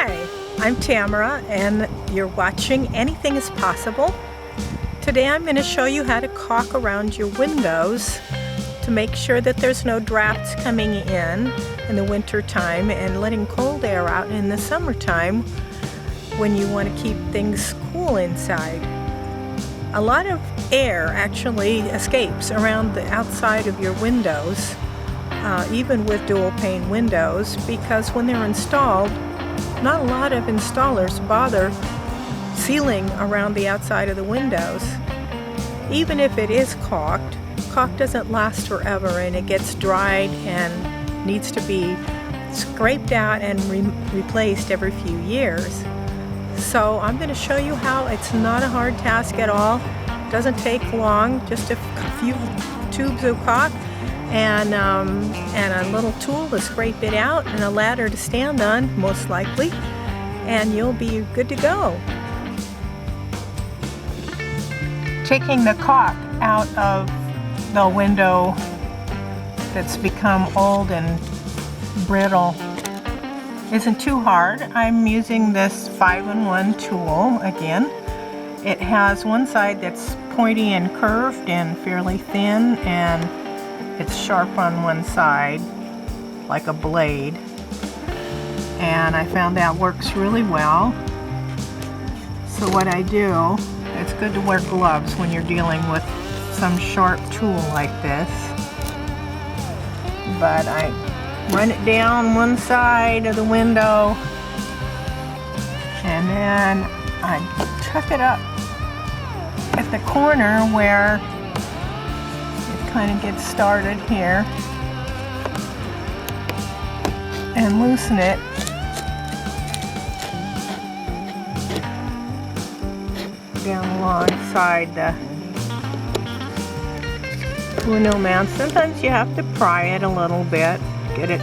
Hi, I'm Tamara and you're watching Anything is Possible. Today I'm going to show you how to caulk around your windows to make sure that there's no drafts coming in the winter time and letting cold air out in the summertime when you want to keep things cool inside. A lot of air actually escapes around the outside of your windows, even with dual pane windows, because when they're installed, not a lot of installers bother sealing around the outside of the windows. Even if it is caulked, caulk doesn't last forever and it gets dried and needs to be scraped out and replaced every few years. So I'm going to show you how it's not a hard task at all. It doesn't take long, just a few tubes of caulk and a little tool to scrape it out and a ladder to stand on, most likely, and you'll be good to go. Taking the caulk out of the window that's become old and brittle isn't too hard. I'm using this 5-in-1 tool again. It has one side that's pointy and curved and fairly thin, and it's sharp on one side like a blade, and I found that works really well. So what I do, it's good to wear gloves when you're dealing with some sharp tool like this, but I run it down one side of the window and then I tuck it up at the corner where kind of get started here and loosen it down alongside the window mount. Sometimes you have to pry it a little bit, get it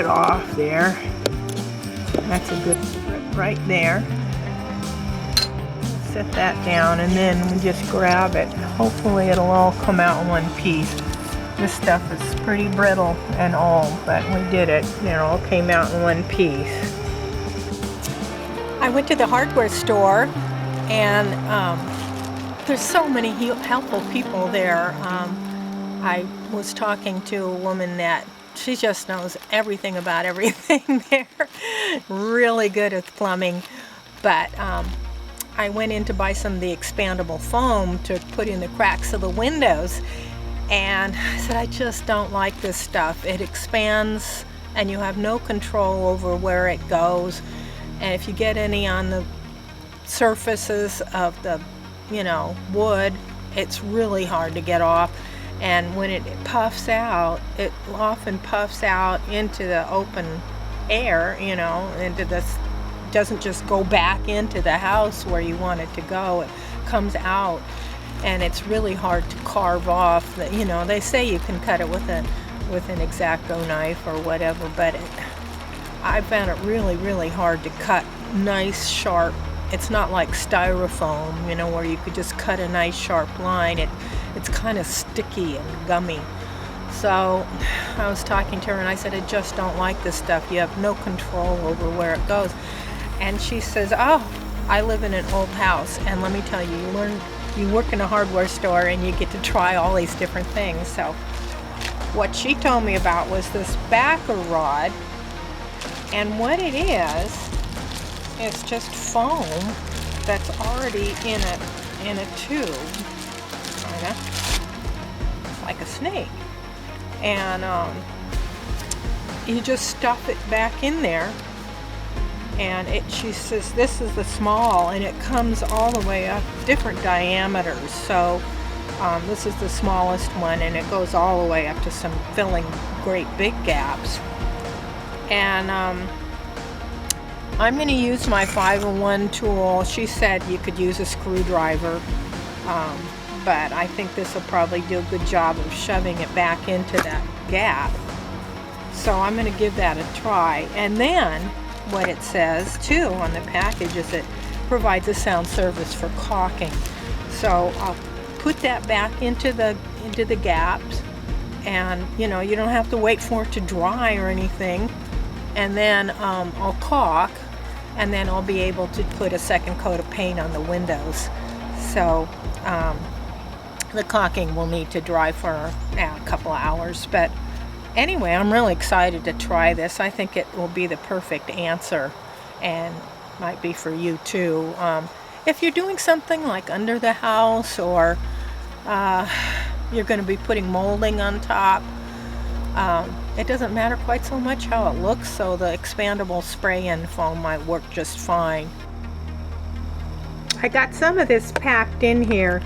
off there. That's a good right there. Set that down and then we just grab it. Hopefully it'll all come out in one piece. This stuff is pretty brittle and old, but we did it. It all came out in one piece. I went to the hardware store and there's so many helpful people there. I was talking to a woman that she just knows everything about everything there. Really good at plumbing, but I went in to buy some of the expandable foam to put in the cracks of the windows, and I said, I just don't like this stuff. It expands and you have no control over where it goes, and if you get any on the surfaces of the wood, it's really hard to get off. And when it puffs out, it often puffs out into the open air, into this, doesn't just go back into the house where you want it to go. It comes out and it's really hard to carve off. They say you can cut it with an X-Acto knife or whatever, but I found it really hard to cut nice sharp. It's not like styrofoam, where you could just cut a nice sharp line. It's kind of sticky and gummy. So I was talking to her and I said, I just don't like this stuff. You have no control over where it goes. And she says, oh, I live in an old house, and let me tell you, you work in a hardware store and you get to try all these different things. So what she told me about was this backer rod, and what it is, it's just foam that's already in a tube, kinda like a snake, and you just stuff it back in there. And she says this is the small, and it comes all the way up, different diameters. So this is the smallest one, and it goes all the way up to some filling great big gaps. And I'm going to use my 5-in-1 tool. She said you could use a screwdriver, but I think this will probably do a good job of shoving it back into that gap. So I'm going to give that a try. And then what it says too on the package is it provides a sound service for caulking. So I'll put that back into the gaps, and you don't have to wait for it to dry or anything. and then I'll caulk, and then I'll be able to put a second coat of paint on the windows. So the caulking will need to dry for a couple of hours. But anyway, I'm really excited to try this. I think it will be the perfect answer, and might be for you too. If you're doing something like under the house, or you're going to be putting molding on top, it doesn't matter quite so much how it looks, so the expandable spray-in foam might work just fine. I got some of this packed in here.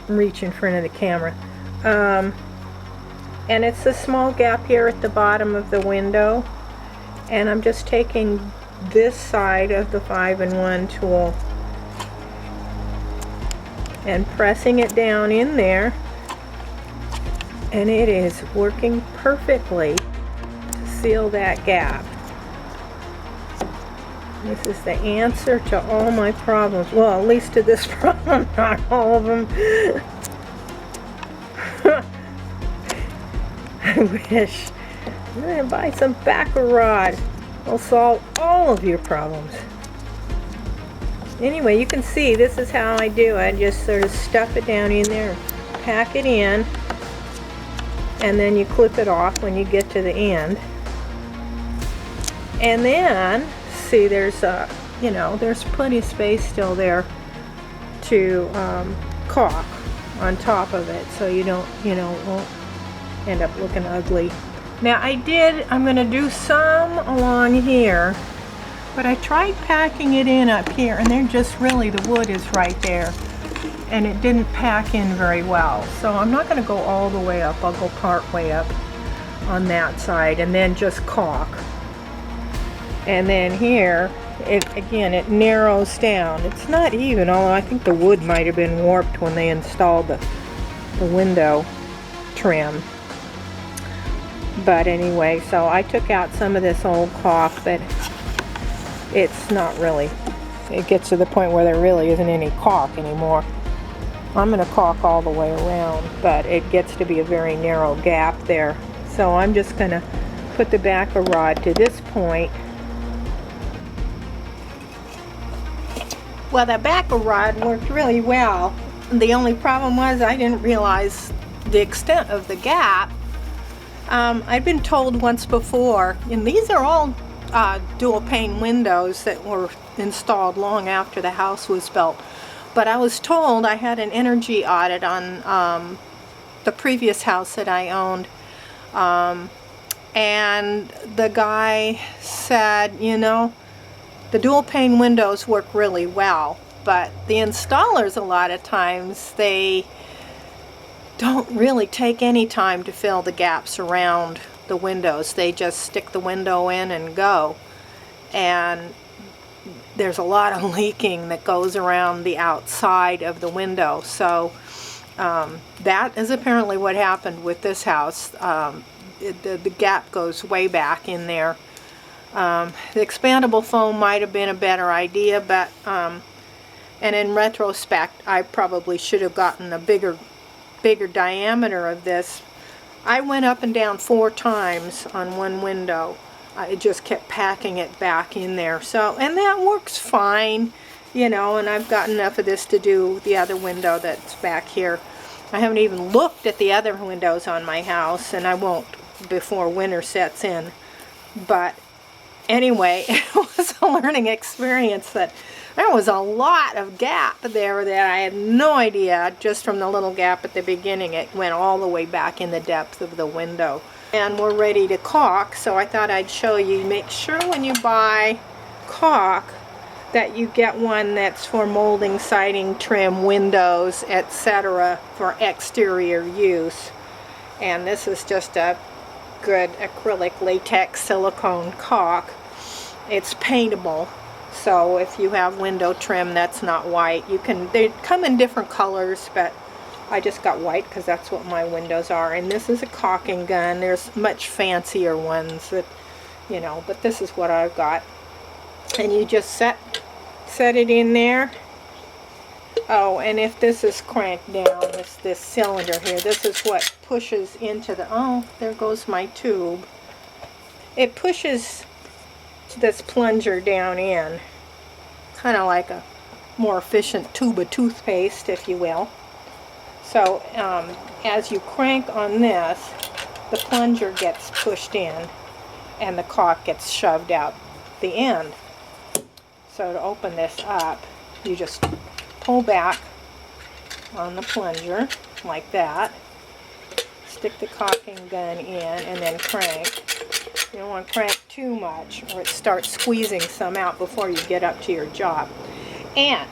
Reach in front of the camera. And it's a small gap here at the bottom of the window. And I'm just taking this side of the 5-in-1 tool and pressing it down in there. And it is working perfectly to seal that gap. This is the answer to all my problems. Well, at least to this problem, not all of them. I wish. I'm going to buy some backer rod. It'll solve all of your problems. Anyway, you can see this is how I do it. I just sort of stuff it down in there, pack it in, and then you clip it off when you get to the end. And then see, there's there's plenty of space still there to caulk on top of it, so you don't, won't end up looking ugly. Now I'm going to do some along here, but I tried packing it in up here, and they're just really, the wood is right there, and it didn't pack in very well. So I'm not going to go all the way up. I'll go part way up on that side and then just caulk. And then here, it narrows down. It's not even, although I think the wood might have been warped when they installed the window trim. But anyway, so I took out some of this old caulk, but it's not really, it gets to the point where there really isn't any caulk anymore. I'm going to caulk all the way around, but it gets to be a very narrow gap there. So I'm just going to put the backer rod to this point. Well, the backer rod worked really well. The only problem was I didn't realize the extent of the gap. I'd been told once before, and these are all dual pane windows that were installed long after the house was built, but I was told, I had an energy audit on the previous house that I owned, and the guy said, the dual pane windows work really well, but the installers, a lot of times, they don't really take any time to fill the gaps around the windows. They just stick the window in and go. And there's a lot of leaking that goes around the outside of the window. So that is apparently what happened with this house. The gap goes way back in there. The expandable foam might have been a better idea, but and in retrospect, I probably should have gotten a bigger diameter of this. I went up and down 4 times on one window. I just kept packing it back in there. So, and that works fine, and I've got enough of this to do the other window that's back here. I haven't even looked at the other windows on my house, and I won't before winter sets in. But anyway, it was a learning experience that there was a lot of gap there that I had no idea. Just from the little gap at the beginning, it went all the way back in the depth of the window. And we're ready to caulk, so I thought I'd show you. Make sure when you buy caulk that you get one that's for molding, siding, trim, windows, etc. for exterior use. And this is just a good acrylic latex silicone caulk. It's paintable. So if you have window trim that's not white, they come in different colors, but I just got white because that's what my windows are. And this is a caulking gun. There's much fancier ones that, but this is what I've got. And you just set it in there. Oh, and if this is cranked down, this cylinder here, this is what pushes into the, oh, there goes my tube. it pushes this plunger down in, kind of like a more efficient tube of toothpaste, if you will. So as you crank on this, the plunger gets pushed in and the caulk gets shoved out the end. So to open this up, you just pull back on the plunger like that, stick the caulking gun in, and then crank. You don't want to crank too much or it starts squeezing some out before you get up to your job. And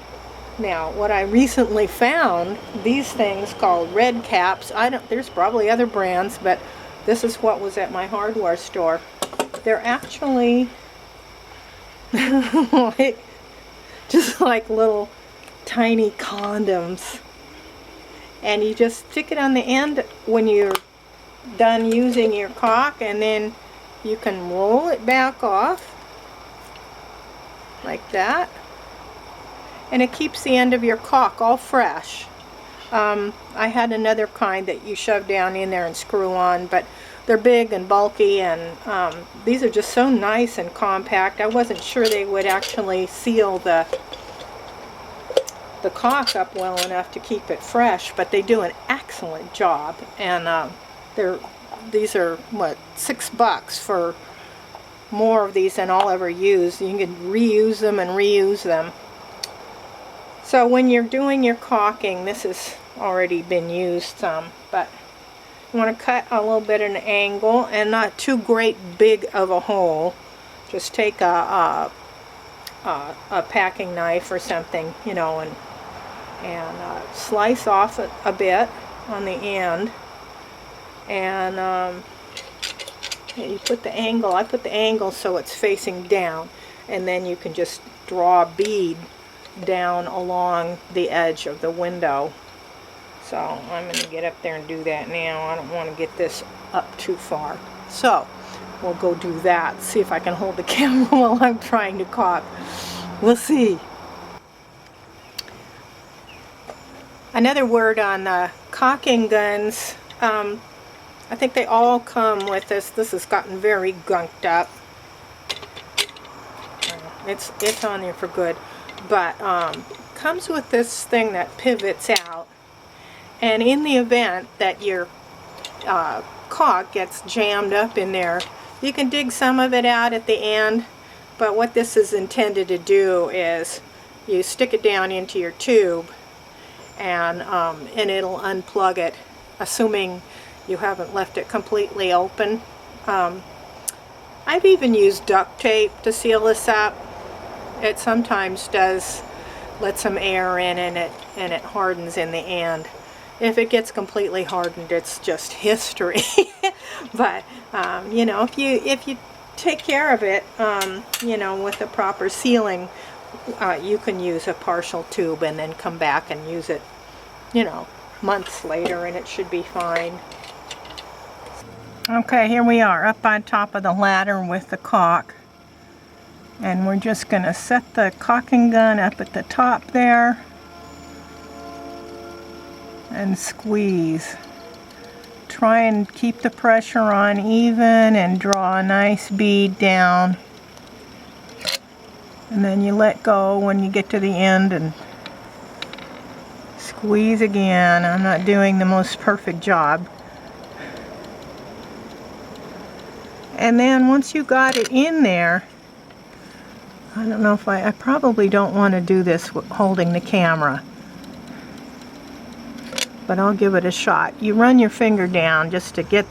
now what I recently found, these things called red caps, there's probably other brands, but this is what was at my hardware store. They're actually just like little tiny condoms, and you just stick it on the end when you're done using your caulk, and then you can roll it back off like that, and it keeps the end of your caulk all fresh. I had another kind that you shove down in there and screw on, but they're big and bulky, and these are just so nice and compact. I wasn't sure they would actually seal the caulk up well enough to keep it fresh, but they do an excellent job. And these are what, $6 for more of these than I'll ever use. You can reuse them and reuse them. So when you're doing your caulking, this has already been used some, but you want to cut a little bit at an angle and not too great big of a hole. Just take a packing knife or something, you know, and slice off a bit on the end, and you put the angle, I put the angle so it's facing down, and then you can just draw a bead down along the edge of the window. So I'm going to get up there and do that now. I don't want to get this up too far. So we'll go do that, see if I can hold the camera while I'm trying to caulk. We'll see. Another word on caulking guns, I think they all come with this. This has gotten very gunked up. It's on there for good, but comes with this thing that pivots out, and in the event that your caulk gets jammed up in there, you can dig some of it out at the end, but what this is intended to do is you stick it down into your tube, and it'll unplug it, assuming you haven't left it completely open. I've even used duct tape to seal this up. It sometimes does let some air in, and it hardens in the end. If it gets completely hardened, it's just history. But you know, if you take care of it, you know, with the proper sealing, you can use a partial tube and then come back and use it, you know, months later, and it should be fine. Okay, here we are up on top of the ladder with the caulk, and we're just going to set the caulking gun up at the top there and squeeze. Try and keep the pressure on even and draw a nice bead down, and then you let go when you get to the end and squeeze again. I'm not doing the most perfect job. And then once you got it in there, I don't know if I probably don't want to do this holding the camera, but I'll give it a shot. You run your finger down just to get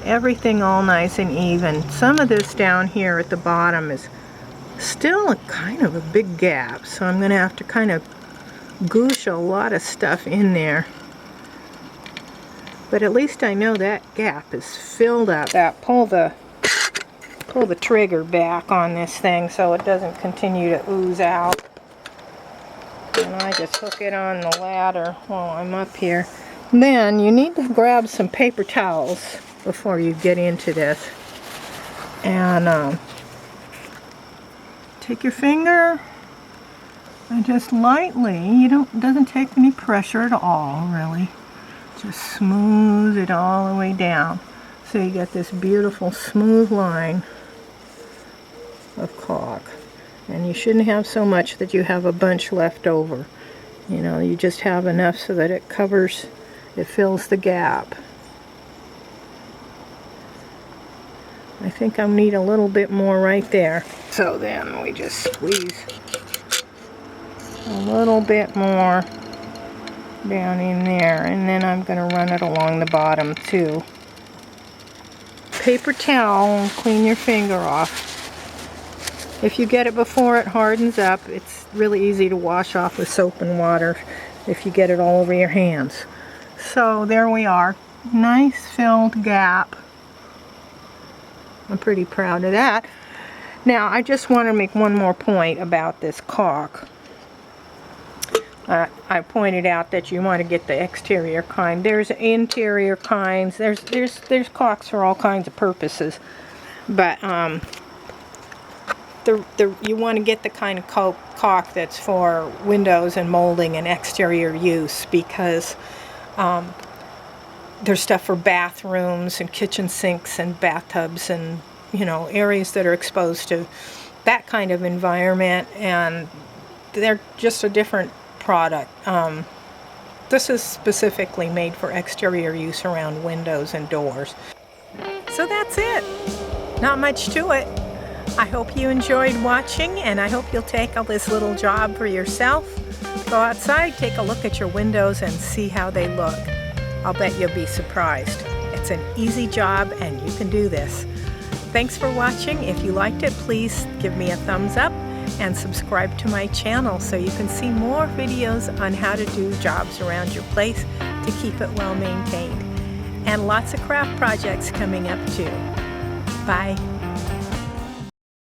everything all nice and even. Some of this down here at the bottom is still kind of a big gap, so I'm going to have to kind of goosh a lot of stuff in there. But at least I know that gap is filled up. Pull the trigger back on this thing so it doesn't continue to ooze out. And I just hook it on the ladder while I'm up here. Then you need to grab some paper towels before you get into this. And take your finger and just lightly, it doesn't take any pressure at all, really. Just smooth it all the way down. So you get this beautiful smooth line of caulk. And you shouldn't have so much that you have a bunch left over. You know, you just have enough so that it covers, it fills the gap. I think I'll need a little bit more right there. So then we just squeeze a little bit more down in there, and then I'm going to run it along the bottom too. Paper towel and clean your finger off. If you get it before it hardens up, it's really easy to wash off with soap and water if you get it all over your hands. So there we are. Nice filled gap. I'm pretty proud of that. Now I just want to make one more point about this caulk. I pointed out that you want to get the exterior kind. There's interior kinds. There's caulks for all kinds of purposes, but you want to get the kind of caulk that's for windows and molding and exterior use, because there's stuff for bathrooms and kitchen sinks and bathtubs and, you know, areas that are exposed to that kind of environment, and they're just a different product. This is specifically made for exterior use around windows and doors. So that's it. Not much to it. I hope you enjoyed watching, and I hope you'll take this little job for yourself. Go outside, take a look at your windows and see how they look. I'll bet you'll be surprised. It's an easy job and you can do this. Thanks for watching. If you liked it, please give me a thumbs up and subscribe to my channel so you can see more videos on how to do jobs around your place to keep it well maintained. And lots of craft projects coming up too. Bye.